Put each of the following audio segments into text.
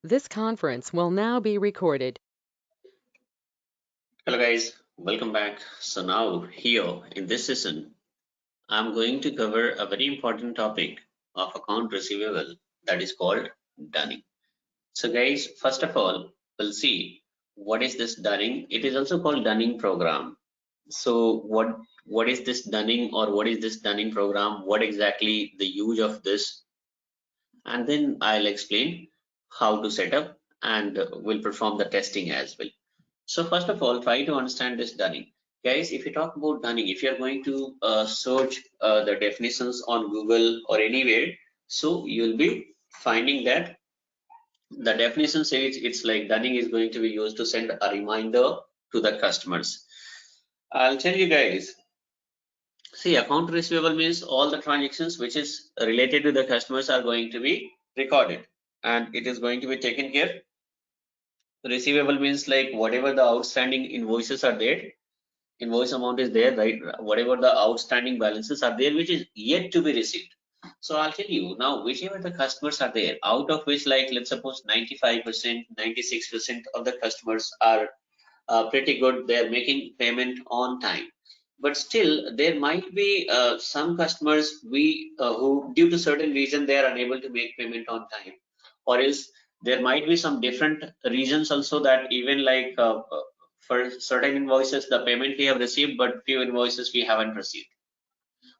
This conference will now be recorded. Hello guys, welcome back. So now here in this session, I'm going to cover a very important topic of account receivable that is called dunning. So guys, first of all, we'll see what is this dunning. It is also called dunning program. So what is this dunning, or what is this dunning program? What exactly the use of this? And then I'll explain how to set up, and we'll perform the testing as well. So first of all, try to understand this dunning. Guys, if you talk about dunning, if you're going to search the definitions on Google or anywhere, so you'll be finding that the definition says it's like dunning is going to be used to send a reminder to the customers. I'll tell you guys, see, account receivable means all the transactions which is related to the customers are going to be recorded and it is going to be taken care. Receivable means like whatever the outstanding invoices are there, invoice amount is there, right? Whatever the outstanding balances are there which is yet to be received. So I'll tell you now, whichever the customers are there, out of which, like, let's suppose 95%, 96% of the customers are pretty good, they're making payment on time, but still there might be some customers who due to certain reason they are unable to make payment on time, or else there might be some different reasons also, that even like for certain invoices the payment we have received, but few invoices we haven't received,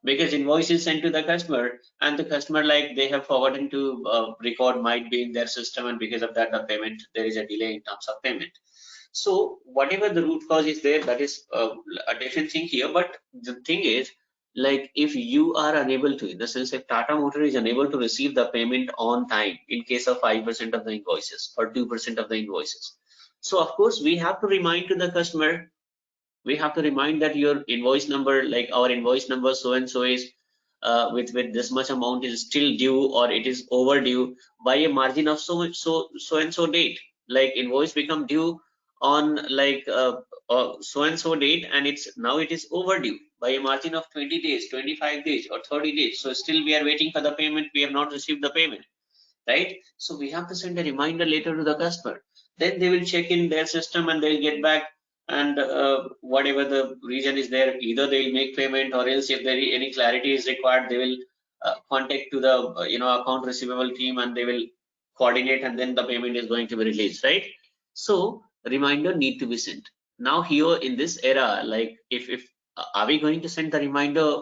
because invoice is sent to the customer and the customer, like, they have forgotten to record, might be in their system, and because of that the payment, there is a delay in terms of payment. So whatever the root cause is there, that is a different thing here. But the thing is, like, if you are unable to, in the sense, if Tata Motor is unable to receive the payment on time in case of 5% of the invoices or 2% of the invoices, so of course we have to remind to the customer, we have to remind that your invoice number, like our invoice number so and so is with this much amount is still due, or it is overdue by a margin of so much, so and so date. Like invoice become due on like so and so date, and it's now it is overdue by a margin of 20 days, 25 days, or 30 days. So still we are waiting for the payment, we have not received the payment, right? So we have to send a reminder later to the customer. Then they will check in their system and they'll get back, and whatever the reason is there, either they'll make payment, or else if there is any clarity is required, they will contact to the account receivable team, and they will coordinate, and then the payment is going to be released, right? So reminder need to be sent. Now here in this era, like if are we going to send the reminder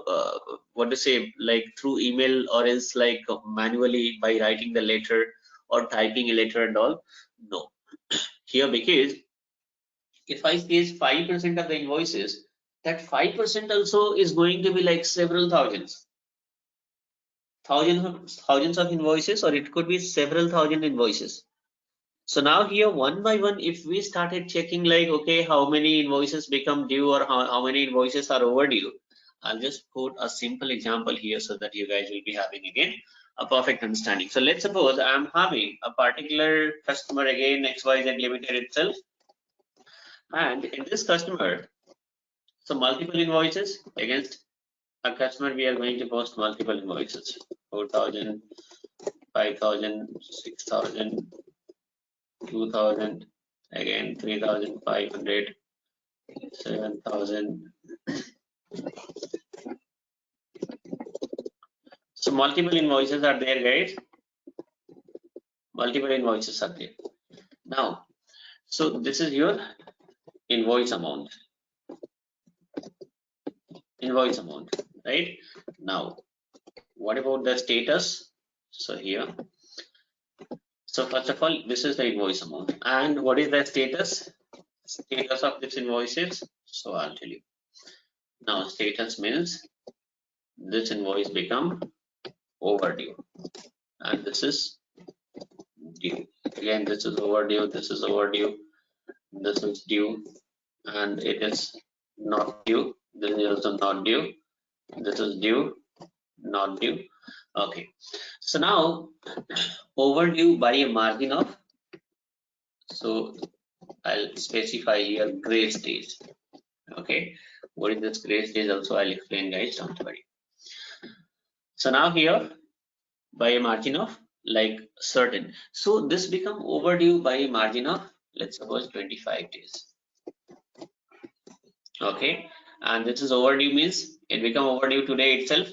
what to say, like through email, or else like manually by writing the letter or typing a letter and all? No. Here, because if I say 5% of the invoices, that 5% also is going to be like several thousands of invoices, or it could be several thousand invoices. So now here, one by one, if we started checking, like, okay, how many invoices become due, or how many invoices are overdue, I'll just put a simple example here so that you guys will be having again a perfect understanding. So let's suppose I'm having a particular customer, again XYZ Limited itself, and in this customer, so multiple invoices against a customer, we are going to post multiple invoices: 4,000, 5,000, 6,000, 2,000, again 3,500, 7,000. So multiple invoices are there, guys. Multiple invoices are there. Now, so this is your invoice amount. Invoice amount, right? Now, what about the status? So here, so first of all, this is the invoice amount, and what is the status? Status of this invoices. So I'll tell you. Now, status means this invoice become overdue, and this is due. Again, this is overdue, this is overdue, this is due, and it is not due. This is also not due. This is due, not due. Okay. So now, overdue by a margin of, so I'll specify here gray stage. Okay. What is this gray stage? Also, I'll explain, guys. Don't worry. So now here, by a margin of like certain. So this become overdue by a margin of, let's suppose, 25 days. Okay, and this is overdue means it become overdue today itself.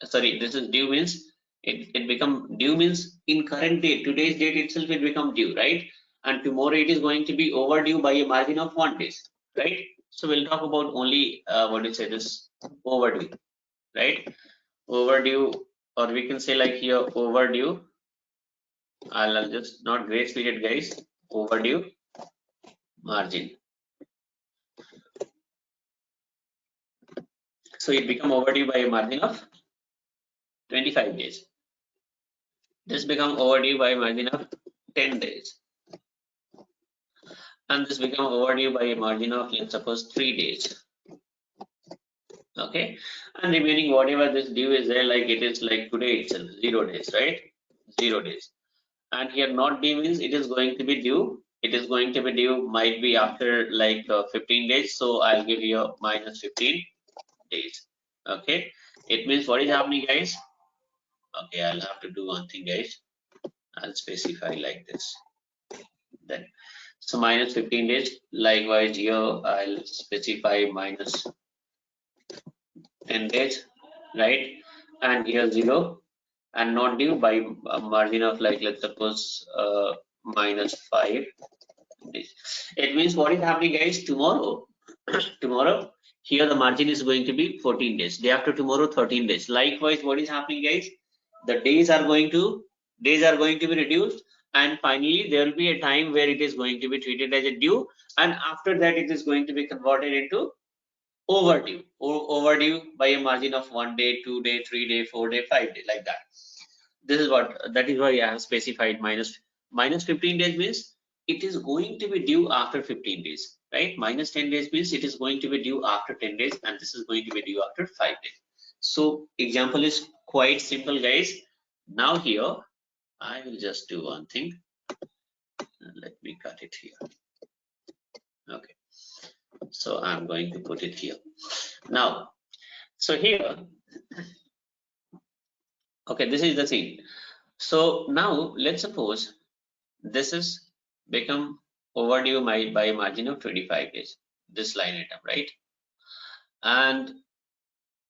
Sorry, this is due means it become due means in current date, today's date itself it become due, right? And tomorrow it is going to be overdue by a margin of 1 day, right? So we'll talk about only what do you say, this overdue, right? Overdue, or we can say like here overdue. I'll just not grace period, guys. Overdue margin. So it become overdue by a margin of 25 days. This become overdue by a margin of 10 days. And this become overdue by a margin of, let's suppose, 3 days. Okay, and remaining whatever this due is there, like it is like today itself, 0 days, right? 0 days. And here not due means it is going to be due. It is going to be due might be after like 15 days. So I'll give you minus 15 days. Okay, it means what is happening, guys? Okay, I'll have to do one thing, guys. I'll specify like this. Then so minus 15 days. Likewise here I'll specify minus 10 days, right? And here 0, and not due by a margin of like, let's suppose, minus 5 days. It means what is happening, guys? Tomorrow tomorrow here the margin is going to be 14 days, day after tomorrow 13 days. Likewise, what is happening, guys? The days are going to be reduced, and finally there will be a time where it is going to be treated as a due, and after that it is going to be converted into overdue, or overdue by a margin of 1 day, 2 day, 3 day, 4 day, 5 day, like that. This is what, that is why I have specified minus 15 days means it is going to be due after 15 days, right? Minus 10 days means it is going to be due after 10 days, and this is going to be due after 5 days. So example is quite simple, guys. Now here I will just do one thing. Let me cut it here. Okay, so I'm going to put it here now. So here, okay, this is the scene. So now let's suppose this is become overdue by a margin of 25 days, this line item, right? And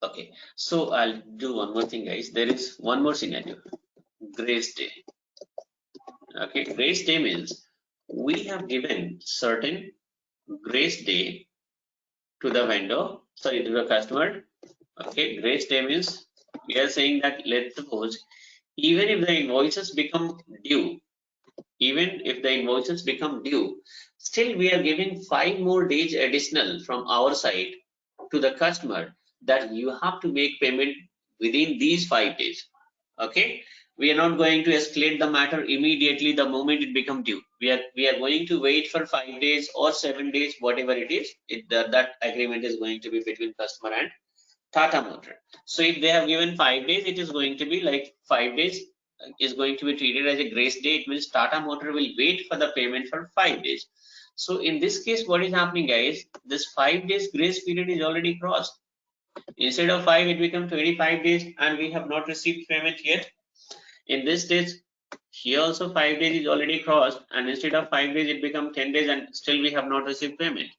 okay, so I'll do one more thing, guys. There is one more scenario, grace day. Okay, grace day means we have given certain grace day to the vendor, sorry, to the customer. Okay, grace day means we are saying that, let's suppose, even if the invoices become due, still we are giving 5 more days additional from our side to the customer, that you have to make payment within these 5 days. Okay, we are not going to escalate the matter immediately the moment it become due. We are going to wait for 5 days or 7 days, whatever it is. That agreement is going to be between customer and Tata Motor. So if they have given 5 days, it is going to be like 5 days is going to be treated as a grace day. It means Tata Motor will wait for the payment for 5 days. So in this case, what is happening, guys? This 5 days grace period is already crossed. Instead of 5, it becomes 25 days, and we have not received payment yet. In this case, here also 5 days is already crossed, and instead of 5 days, it becomes 10 days, and still we have not received payment.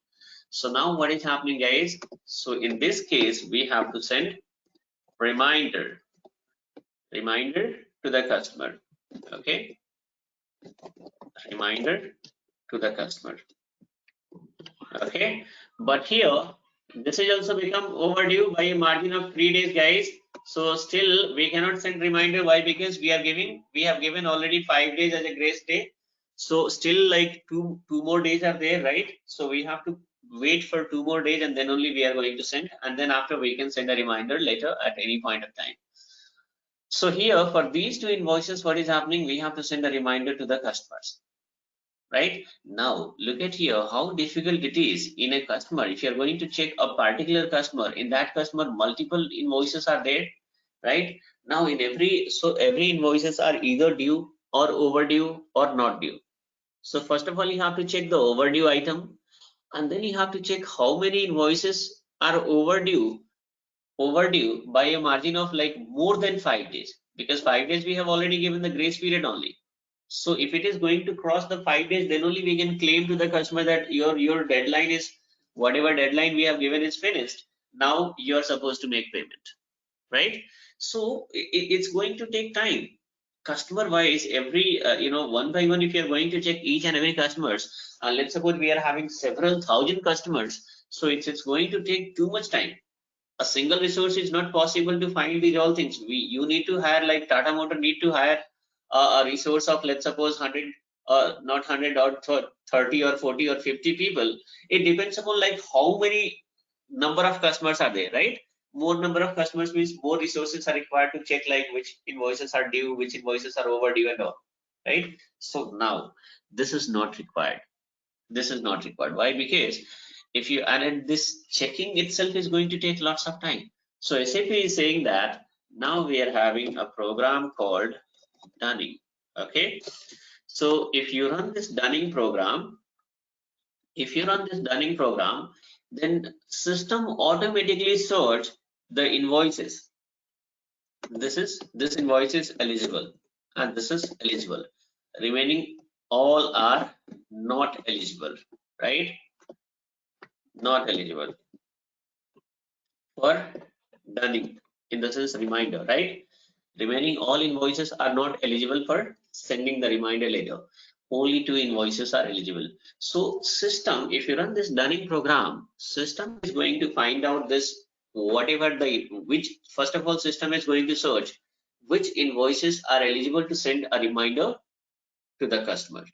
So now what is happening, guys? So in this case, we have to send reminder to the customer. Okay, reminder to the customer. Okay, but here this is also become overdue by a margin of 3 days, guys. So still we cannot send reminder. Why? Because we have given already 5 days as a grace day. So still like two more days are there, right? So we have to wait for 2 more days, and then only we are going to send, and then after we can send a reminder later at any point of time. So here for these 2 invoices, what is happening? We have to send a reminder to the customers. Right now, look at here how difficult it is in a customer. If you're going to check a particular customer, in that customer multiple invoices are there, right? Now in every invoices are either due or overdue or not due. So first of all, you have to check the overdue item, and then you have to check how many invoices are overdue by a margin of like more than 5 days. because 5 days we have already given the grace period only. So if it is going to cross the 5 days, then only we can claim to the customer that your deadline is, whatever deadline we have given is finished. Now you are supposed to make payment, right? So it's going to take time. Customer wise, every one by one, if you are going to check each and every customers, let's suppose we are having several thousand customers, so it's going to take too much time. A single resource is not possible to find these all things. You need to hire, like Tata Motor need to hire a resource of, let's suppose, 100, not 100 or 30 or 40 or 50 people. It depends upon like how many number of customers are there, right? More number of customers means more resources are required to check like which invoices are due, which invoices are overdue and all, right? So now this is not required. This is not required. Why? Because if you added this, checking itself is going to take lots of time. So SAP is saying that now we are having a program called Dunning. Okay. So if you run this Dunning program, then system automatically search the invoices. This invoice is eligible and this is eligible. Remaining all are not eligible, right? Not eligible for dunning, in the sense reminder, right? Remaining all invoices are not eligible for sending the reminder later. Only two invoices are eligible. So system, if you run this dunning program, system is going to find out this, whatever the, which, first of all, system is going to search which invoices are eligible to send a reminder to the customer,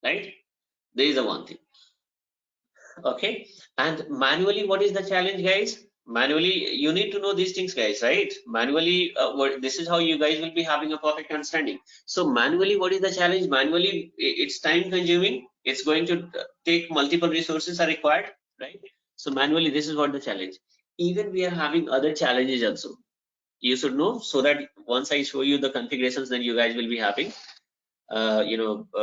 right? There is the one thing. Okay, and manually, what is the challenge, guys? Manually, you need to know these things, guys, right? Manually, this is how you guys will be having a perfect understanding. So manually, what is the challenge? Manually, it's time consuming. It's going to take multiple resources are required, right? So manually, this is what the challenge. Even we are having other challenges also. You should know, so that once I show you the configurations, then you guys will be having a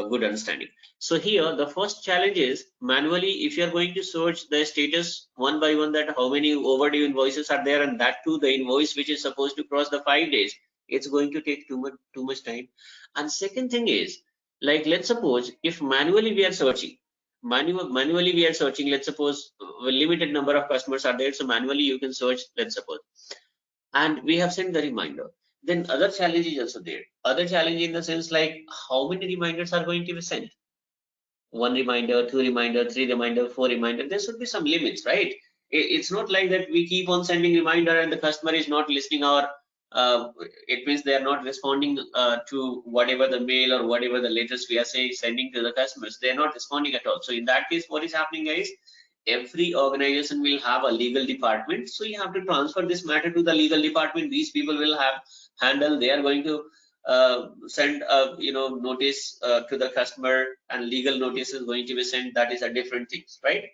good understanding. So here the first challenge is manually, if you are going to search the status one by one, that how many overdue invoices are there, and that too the invoice which is supposed to cross the 5 days, it's going to take too much time. And second thing is, like, let's suppose if manually we are searching, manually we are searching, let's suppose a limited number of customers are there, so manually you can search, let's suppose, and we have sent the reminder. Then other challenge is also there. Other challenge in the sense, like, how many reminders are going to be sent? One reminder, two reminder, three reminder, four reminder. There should be some limits, right? It's not like that we keep on sending reminder and the customer is not listening, or it means they are not responding to whatever the mail or whatever the latest we are saying sending to the customers. They are not responding at all. So in that case, what is happening, guys? Every organization will have a legal department, so you have to transfer this matter to the legal department. These people will have handle, they are going to send a notice to the customer, and legal notice is going to be sent. That is a different thing, right?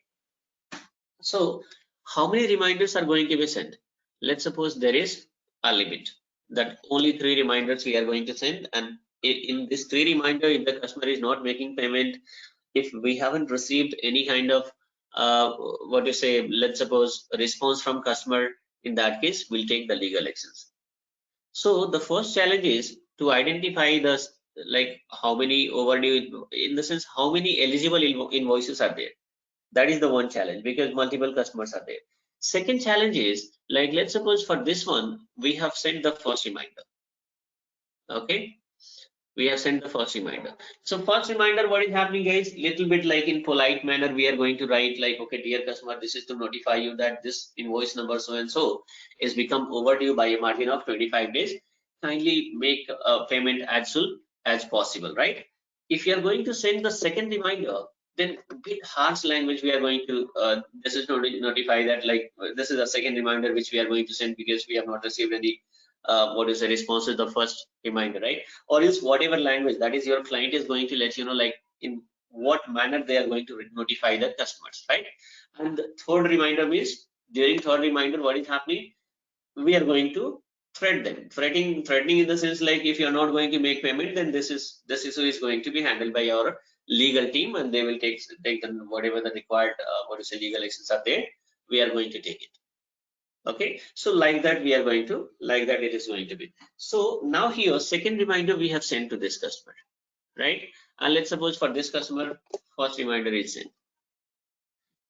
So how many reminders are going to be sent? Let's suppose there is a limit that only 3 reminders we are going to send, and in this 3 reminder, if the customer is not making payment, if we haven't received any kind of what you say, let's suppose a response from customer, in that case we'll take the legal actions. So the first challenge is to identify the, like, how many overdue, in the sense how many eligible invoices are there. That is the one challenge, because multiple customers are there. Second challenge is, like, let's suppose for this one we have sent the first reminder. Okay, we have sent the first reminder. So first reminder, what is happening, guys? Little bit like in polite manner, we are going to write like, okay, dear customer, this is to notify you that this invoice number so and so is become overdue by a margin of 25 days. Kindly make a payment as soon as possible, right? If you are going to send the second reminder, then bit harsh language we are going to this is not notify that, like, this is a second reminder which we are going to send because we have not received any what is the response to the first reminder, right? Or else whatever language that is your client is going to let you know, like in what manner they are going to notify the customers, right? And the third reminder means, during third reminder, what is happening? We are going to threat them. Threatening in the sense, like, if you are not going to make payment, then this issue is going to be handled by our legal team, and they will take the, whatever the required what is the legal actions are there. We are going to take it. Okay, so like that we are going to, like that it is going to be. So now here second reminder we have sent to this customer, right? And let's suppose for this customer first reminder is sent.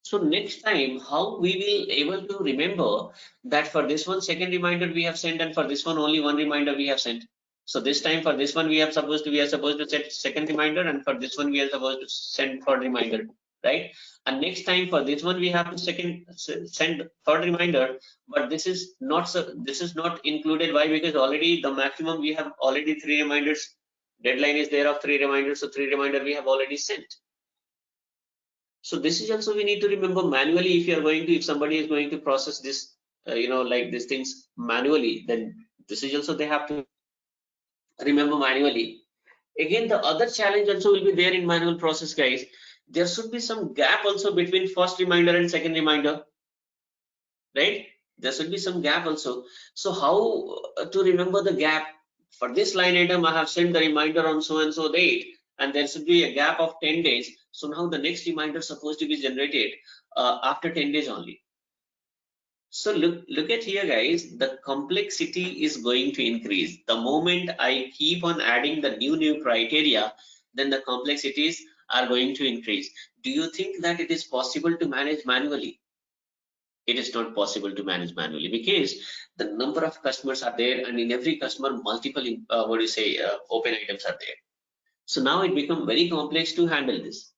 So next time, how we will able to remember that for this one second reminder we have sent, and for this one only one reminder we have sent. So this time for this one we are supposed to set second reminder, and for this one we are supposed to send third reminder, right? And next time for this one we have to send third reminder, but this is not included. Why? Because already the maximum we have already three reminders. Deadline is there of three reminders, so three reminder we have already sent. So this is also we need to remember manually. If you are going to, if somebody is going to process this, like these things manually, then this is also they have to remember manually. Again, the other challenge also will be there in manual process, guys. There should be some gap also between first reminder and second reminder, right? There should be some gap also. So how to remember the gap? For this line item, I have sent the reminder on so and so date, and there should be a gap of 10 days. So now the next reminder is supposed to be generated after 10 days only. So look at here, guys, the complexity is going to increase. The moment I keep on adding the new criteria, then the complexities are going to increase. Do you think that it is possible to manage manually? It is not possible to manage manually because the number of customers are there, and in every customer multiple open items are there. So now it becomes very complex to handle this,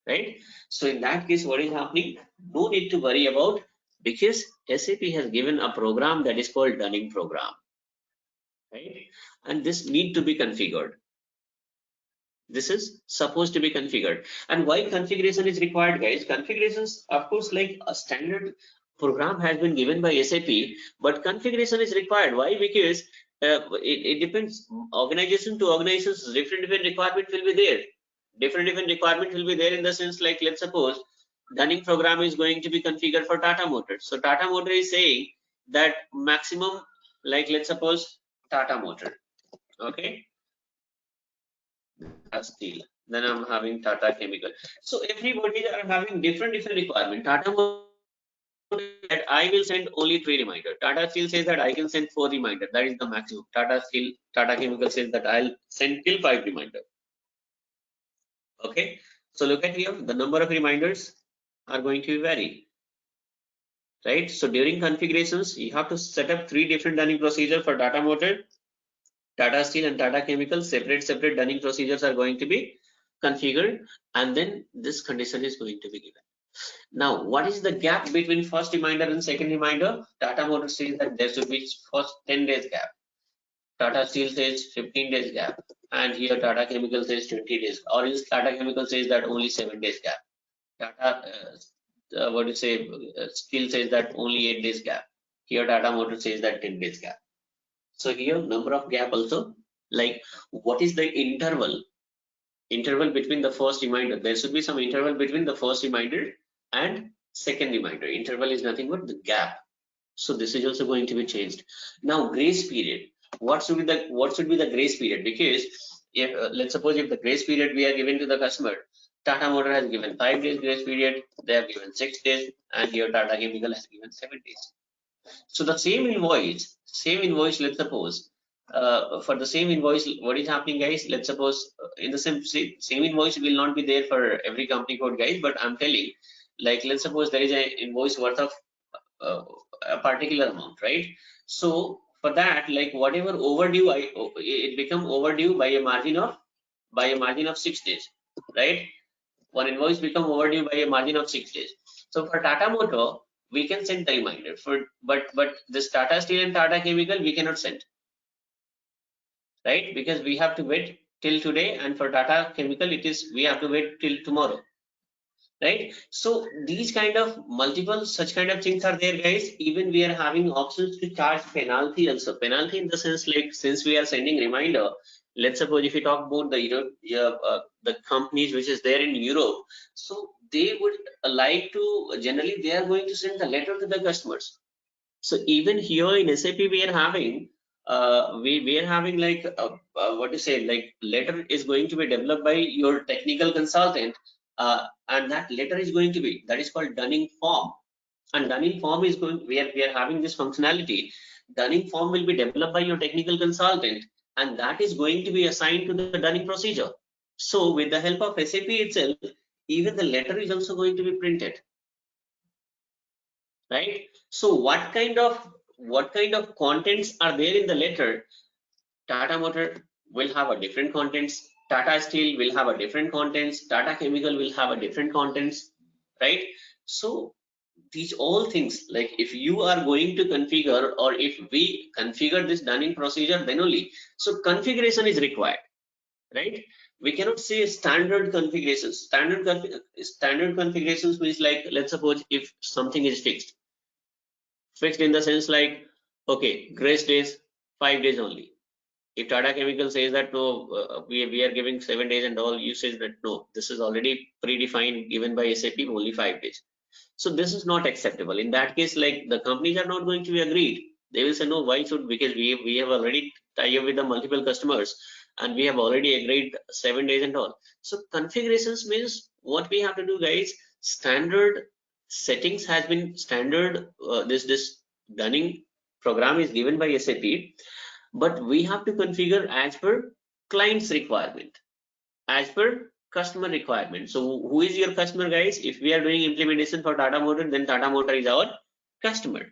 right? So in that case, what is happening? No need to worry about, because SAP has given a program that is called Dunning program, right? And this need to be configured. This is supposed to be configured. And why configuration is required, guys? Configurations, of course, like a standard program has been given by SAP, but configuration is required. Why? Because it depends organization to organizations, different requirement will be there. Different requirement will be there, in the sense, like, let's suppose Dunning program is going to be configured for Tata Motors. So Tata Motor is saying that maximum, like, let's suppose Tata Motor, okay, Steel. Then I'm having Tata Chemical. So everybody are having different requirement. Tata that I will send only three reminder. Tata Steel says that I can send four reminder. That is the maximum. Tata Chemical says that I'll send till five reminder. Okay. So look at here, the number of reminders are going to vary, right? So during configurations, you have to set up three different dunning procedure for Tata Motor, Tata Steel, and Tata Chemical. Separate dunning procedures are going to be configured, and then this condition is going to be given. Now, what is the gap between first reminder and second reminder? Tata Motors says that there should be first 10 days gap. Tata Steel says 15 days gap. And here Tata Chemical says 20 days. Or else Tata Chemical says that only 7 days gap. Tata, Steel says that only 8 days gap. Here Tata Motors says that 10 days gap. So here number of gap also, like what is the interval between the first reminder? There should be some interval between the first reminder and second reminder. Interval is nothing but the gap. So this is also going to be changed. Now grace period. What should be the grace period? Because if let's suppose if the grace period we are giving to the customer, Tata Motor has given 5 days grace period, they have given 6 days, and here Tata Chemical has given 7 days. So the same invoice, let's suppose, for the same invoice, what is happening, guys? Let's suppose in the same invoice will not be there for every company code, guys, but I'm telling, like, let's suppose there is an invoice worth of uh, a particular amount, right? So for that, like whatever overdue, it become overdue by a margin of 6 days, right? One invoice become overdue by a margin of 6 days. So for Tata Motor, we can send the reminder for, but this Tata Steel and Tata Chemical we cannot send, right? Because we have to wait till today, and for Tata Chemical it is we have to wait till tomorrow, right? So these kind of multiple such kind of things are there, guys. Even we are having options to charge penalty also. Penalty in the sense, like, since we are sending reminder, let's suppose if we talk about the the companies which is there in Europe, so they would like to, generally they are going to send the letter to the customers. So even here in SAP we are having we are having like what to say, like letter is going to be developed by your technical consultant, and that letter is going to be, that is called Dunning form. And dunning form is going, we are having this functionality. Dunning form will be developed by your technical consultant, and that is going to be assigned to the dunning procedure. So with the help of SAP itself, even the letter is also going to be printed, right? So what kind of contents are there in the letter? Tata Motor will have a different contents. Tata Steel will have a different contents. Tata Chemical will have a different contents, right? So these all things, like if you are going to configure, or if we configure this dunning procedure, then only. So configuration is required, right? We cannot say standard configurations. Standard configurations means, like, let's suppose if something is fixed in the sense like, okay, grace days 5 days only. If Tata Chemical says that no, we are giving 7 days, and all, you say that no, this is already predefined given by SAP, only 5 days. So this is not acceptable. In that case, like, the companies are not going to be agreed. They will say no, why should, because we have already tied up with the multiple customers, and we have already agreed 7 days and all. So configurations means what we have to do, guys. Standard settings has been standard. This dunning program is given by SAP, but we have to configure as per client's requirement, as per customer requirement. So who is your customer, guys? If we are doing implementation for Tata Motor, then Tata Motor is our customer,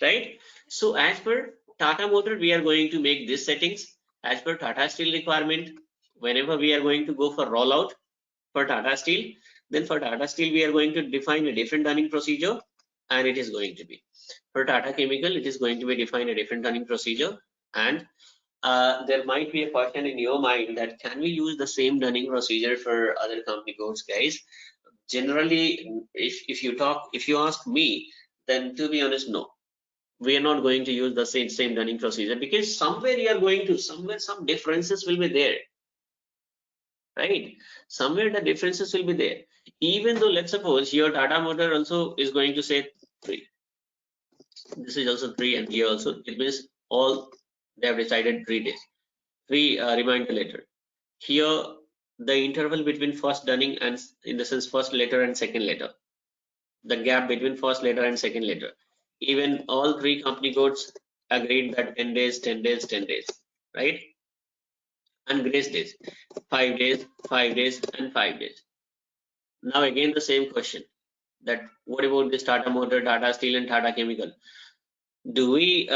right? So as per Tata Motor, we are going to make these settings as per Tata Steel requirement. Whenever we are going to go for rollout for Tata Steel, then for Tata Steel we are going to define a different dunning procedure, and it is going to be for Tata Chemical, it is going to be define a different dunning procedure. And there might be a question in your mind that can we use the same dunning procedure for other company codes, guys? Generally, if you ask me, then to be honest, no, we are not going to use the same dunning procedure, because somewhere you are going to, somewhere some differences will be there, right? Somewhere the differences will be there. Even though, let's suppose your Tata Motor also is going to say 3, this is also 3, and here also, it means all they have decided 3 days. 3 reminder later. Here, the interval between first dunning and, in the sense, first letter and second letter, the gap between first letter and second letter, even all 3 company codes agreed that 10 days, 10 days, 10 days, right? And grace days, 5 days, 5 days, and 5 days. Now again the same question, that what about this Tata Motor, Tata Steel, and Tata Chemical? Do we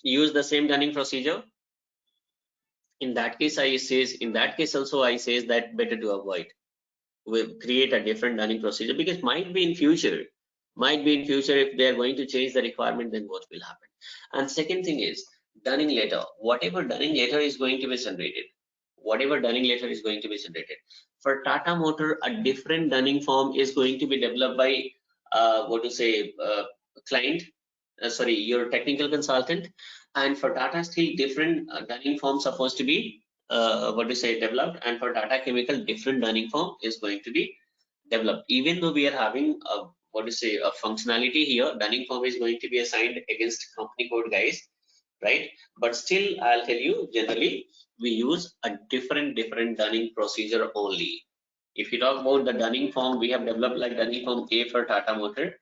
use the same dunning procedure? In that case, I says that better to avoid. Will create a different dunning procedure, because might be in future, if they are going to change the requirement, then what will happen? And second thing is dunning letter. Whatever dunning letter is going to be generated, for Tata Motor, a different dunning form is going to be developed by client, sorry, your technical consultant. And for Tata Steel, different dunning form supposed to be developed, and for Tata Chemical, different dunning form is going to be developed. Even though we are having a functionality here, dunning form is going to be assigned against company code, guys, right? But still, I'll tell you, generally we use a different dunning procedure only. If you talk about the dunning form, we have developed like dunning form A for Tata Motor,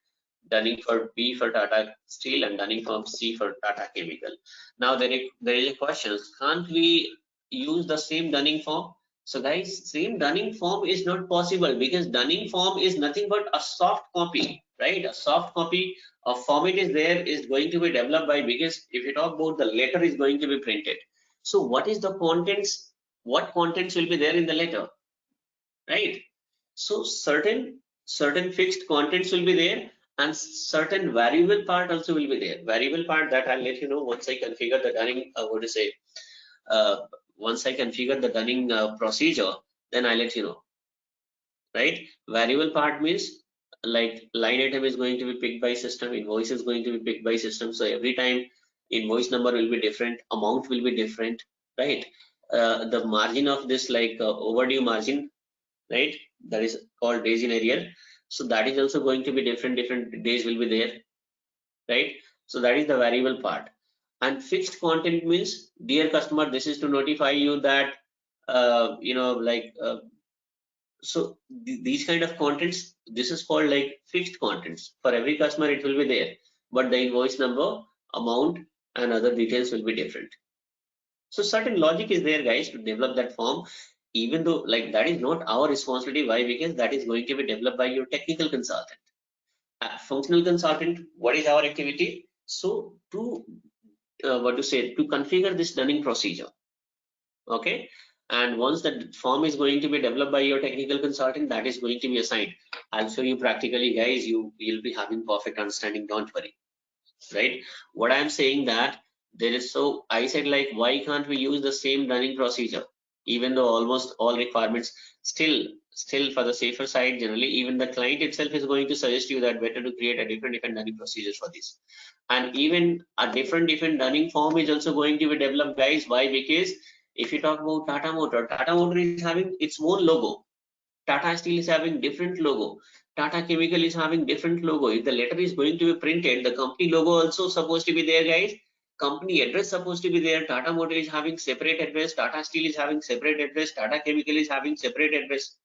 dunning for B for Tata Steel, and dunning form C for Tata Chemical. Now there is a question, can't we use the same dunning form? So guys, same dunning form is not possible, because dunning form is nothing but a soft copy, right? A soft copy of format is there, is going to be developed by, because if you talk about, the letter is going to be printed. So what is the contents? What contents will be there in the letter, right? So certain fixed contents will be there, and certain variable part also will be there. Variable part, that I'll let you know once I configure the dunning once I configure the dunning procedure, then I'll let you know, right? Variable part means, like, line item is going to be picked by system, invoice is going to be picked by system. So every time invoice number will be different, amount will be different, right? The margin of this, like, overdue margin, right, that is called days in arrear. So that is also going to be different days will be there, right? So that is the variable part. And fixed content means, dear customer, this is to notify you that So these kind of contents, this is called like fixed contents. For every customer it will be there, but the invoice number, amount and other details will be different. So certain logic is there, guys, to develop that form, even though like that is not our responsibility. Why? Because that is going to be developed by your technical consultant. Functional consultant, what is our activity? So to to configure this dunning procedure. Okay, and once the form is going to be developed by your technical consultant, that is going to be assigned. I'll show you practically, guys. You'll be having perfect understanding, don't worry. Right, what I'm saying that there is, so I said like, why can't we use the same running procedure, even though almost all requirements, still for the safer side, generally even the client itself is going to suggest you that better to create a different running procedures for this. And even a different running form is also going to be developed, guys. Why? Because if you talk about Tata Motor is having its own logo. Tata Steel is having different logo. Tata Chemical is having different logo. If the letter is going to be printed, the company logo also supposed to be there, guys. Company address supposed to be there. Tata Motor is having separate address. Tata Steel is having separate address. Tata Chemical is having separate address.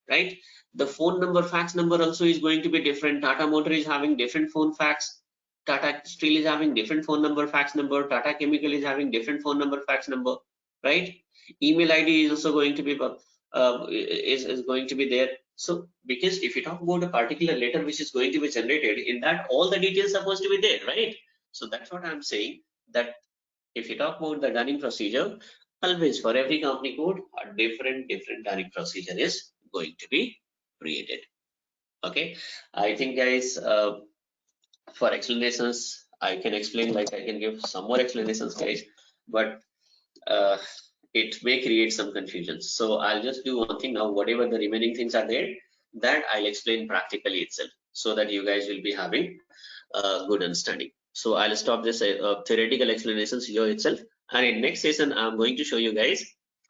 Right? The phone number, fax number also is going to be different. Tata Motor is having different phone fax. Tata Steel is having different phone number, fax number. Tata Chemical is having different phone number, fax number. Right? Email ID is also going to be is going to be there. So because if you talk about a particular letter which is going to be generated, in that all the details supposed to be there, right? So that's what I'm saying, that if you talk about the dunning procedure, always for every company code, a different dunning procedure is going to be created. Okay, I think, guys, for explanations, I can explain, like I can give some more explanations, guys, but uh, it may create some confusion. So I'll just do one thing now. Whatever the remaining things are there, that I'll explain practically itself, so that you guys will be having a good understanding. So I'll stop this theoretical explanations here itself, and in next session I'm going to show you guys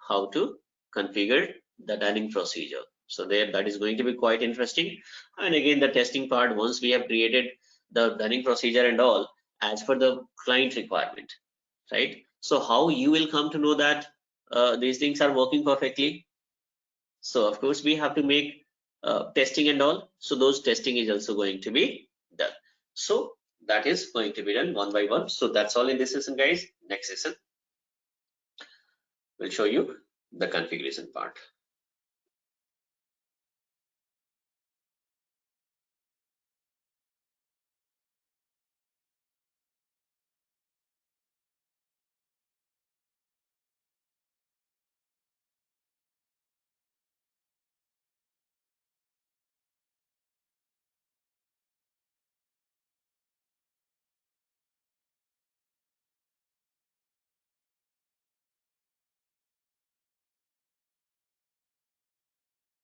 how to configure the dunning procedure. So there, that is going to be quite interesting. And again, the testing part, once we have created the dunning procedure and all as per the client requirement, right? So how you will come to know that these things are working perfectly? So of course we have to make testing and all. So those testing is also going to be done. So that is going to be done one by one. So that's all in this session, guys. Next session will show you the configuration part.